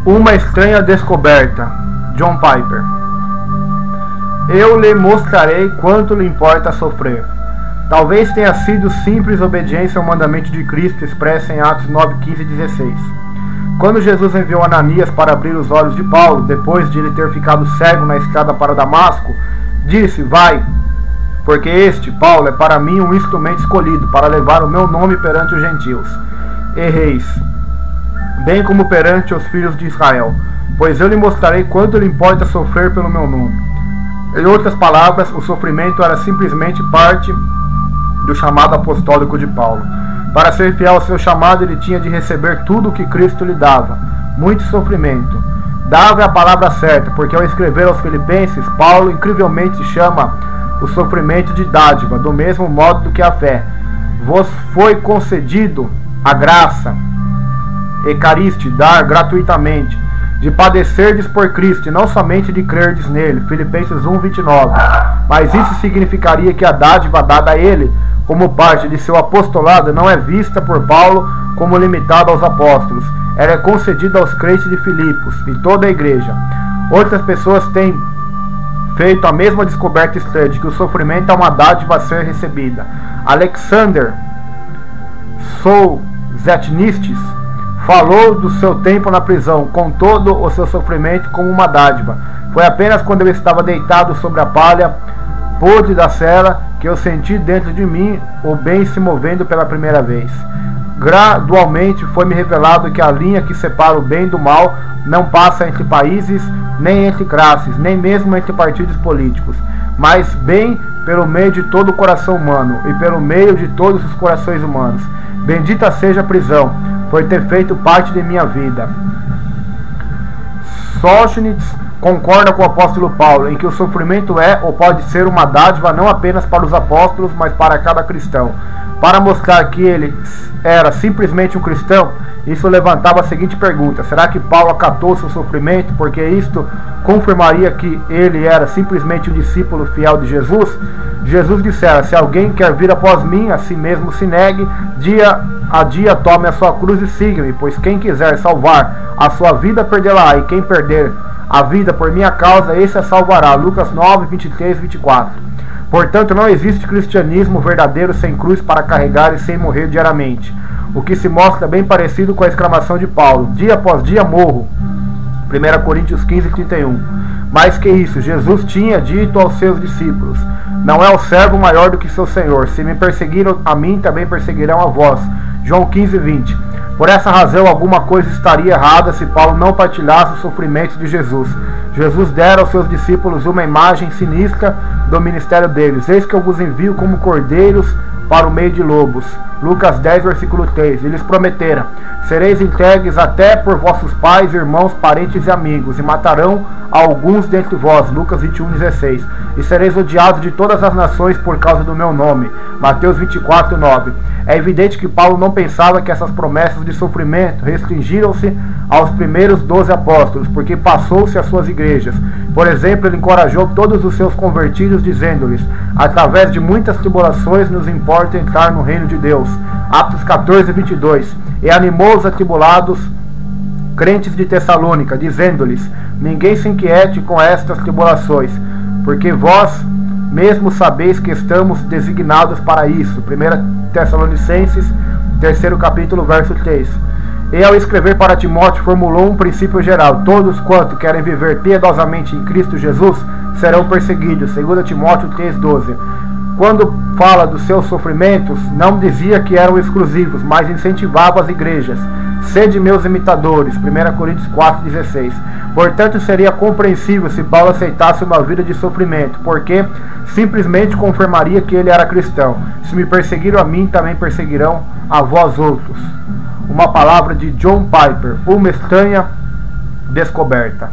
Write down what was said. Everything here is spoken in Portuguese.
Uma estranha descoberta. John Piper. Eu lhe mostrarei quanto lhe importa sofrer. Talvez tenha sido simples obediência ao mandamento de Cristo expresso em Atos 9, 15 e 16. Quando Jesus enviou Ananias para abrir os olhos de Paulo, depois de ele ter ficado cego na estrada para Damasco, disse: vai, porque este, Paulo, é para mim um instrumento escolhido para levar o meu nome perante os gentios e reis, bem como perante os filhos de Israel, pois eu lhe mostrarei quanto lhe importa sofrer pelo meu nome. Em outras palavras, o sofrimento era simplesmente parte do chamado apostólico de Paulo. Para ser fiel ao seu chamado, ele tinha de receber tudo o que Cristo lhe dava, muito sofrimento. Dava é a palavra certa, porque ao escrever aos Filipenses, Paulo incrivelmente chama o sofrimento de dádiva, do mesmo modo do que a fé. Vos foi concedido a graça, Ecariste, dar gratuitamente, de padecerdes por Cristo, e não somente de crerdes nele, Filipenses 1, 29. Mas isso significaria que a dádiva dada a ele, como parte de seu apostolado, não é vista por Paulo como limitada aos apóstolos. Ela é concedida aos crentes de Filipos e toda a igreja. Outras pessoas têm feito a mesma descoberta estranha de que o sofrimento é uma dádiva a ser recebida. Alexander Solzhenitsyn falou do seu tempo na prisão, com todo o seu sofrimento, como uma dádiva. Foi apenas quando eu estava deitado sobre a palha podre da cela que eu senti dentro de mim o bem se movendo pela primeira vez. Gradualmente foi-me revelado que a linha que separa o bem do mal não passa entre países, nem entre classes, nem mesmo entre partidos políticos, mas bem pelo meio de todo o coração humano e pelo meio de todos os corações humanos. Bendita seja a prisão, por ter feito parte de minha vida. Solzhenitsyn concorda com o apóstolo Paulo em que o sofrimento é ou pode ser uma dádiva não apenas para os apóstolos, mas para cada cristão. Para mostrar que ele era simplesmente um cristão, isso levantava a seguinte pergunta: será que Paulo acatou seu sofrimento porque isto confirmaria que ele era simplesmente um discípulo fiel de Jesus? Jesus dissera: se alguém quer vir após mim, a si mesmo se negue, dia a dia tome a sua cruz e siga-me, pois quem quiser salvar a sua vida perdê-la, e quem perder a vida por minha causa, esse a salvará. Lucas 9, 23 e 24. Portanto, não existe cristianismo verdadeiro sem cruz para carregar e sem morrer diariamente, o que se mostra bem parecido com a exclamação de Paulo: dia após dia morro. 1 Coríntios 15, 31. Mais que isso, Jesus tinha dito aos seus discípulos: não é o servo maior do que seu senhor. Se me perseguiram a mim, também perseguirão a vós. João 15, 20. Por essa razão, alguma coisa estaria errada se Paulo não partilhasse os sofrimentos de Jesus. Jesus dera aos seus discípulos uma imagem sinistra do ministério deles: eis que eu vos envio como cordeiros para o meio de lobos. Lucas 10, versículo 3. Eles prometeram: sereis entregues até por vossos pais, irmãos, parentes e amigos, e matarão alguns dentre vós. Lucas 21, 16. E sereis odiados de todas as nações por causa do meu nome. Mateus 24, 9. É evidente que Paulo não pensava que essas promessas de sofrimento restringiram-se aos primeiros 12 apóstolos, porque passou-se às suas igrejas. Por exemplo, ele encorajou todos os seus convertidos, dizendo-lhes: através de muitas tribulações nos importa entrar no reino de Deus. Atos 14, 22. E animou os atribulados crentes de Tessalônica, dizendo-lhes: ninguém se inquiete com estas tribulações, porque vós mesmo sabeis que estamos designados para isso. 1 Tessalonicenses, 3º capítulo, verso 3. E ao escrever para Timóteo, formulou um princípio geral: todos quanto querem viver piedosamente em Cristo Jesus serão perseguidos. 2 Timóteo 3,12. Quando fala dos seus sofrimentos, não dizia que eram exclusivos, mas incentivava as igrejas: sede meus imitadores. 1 Coríntios 4,16. Portanto, seria compreensível se Paulo aceitasse uma vida de sofrimento, porque simplesmente confirmaria que ele era cristão. Se me perseguiram a mim, também perseguirão a vós outros. Uma palavra de John Piper, uma estranha descoberta.